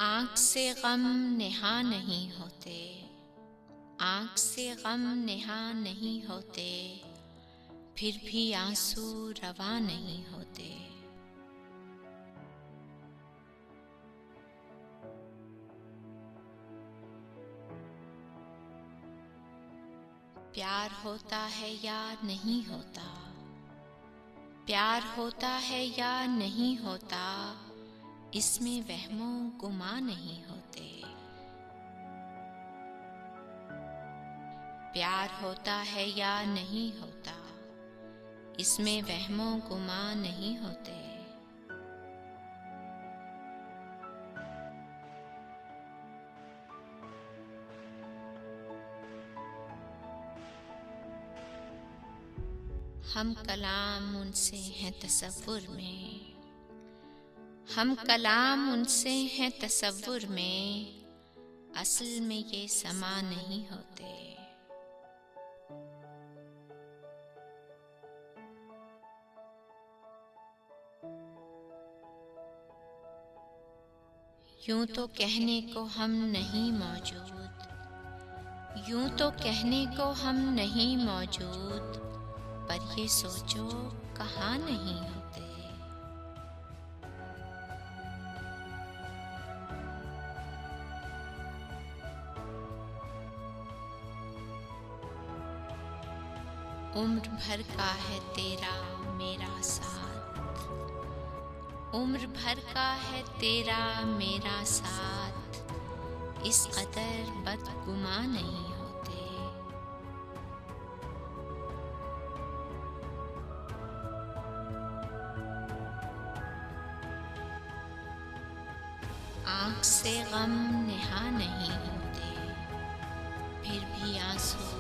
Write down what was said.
आँख से गम नेहा नहीं होते, आँख से गम नेहा नहीं होते, फिर भी आंसू रवा नहीं होते। प्यार होता है या नहीं होता, प्यार होता है या नहीं होता, इसमें वहमों गुमा नहीं होते। प्यार होता है या नहीं होता, इसमें वहमों गुमा नहीं होते। हम कलाम उनसे हैं तसव्वुर में, हम कलाम उनसे हैं तसव्वुर में, असल में ये समा नहीं होते। यूं तो कहने को हम नहीं मौजूद, यूं तो कहने को हम नहीं मौजूद, पर ये सोचो कहाँ नहीं होते। उम्र भर का है तेरा मेरा साथ, उम्र भर का है तेरा मेरा साथ, इस कदर बदगुमा नहीं होते। आँख से गम नेहा नहीं होते, फिर भी आंसू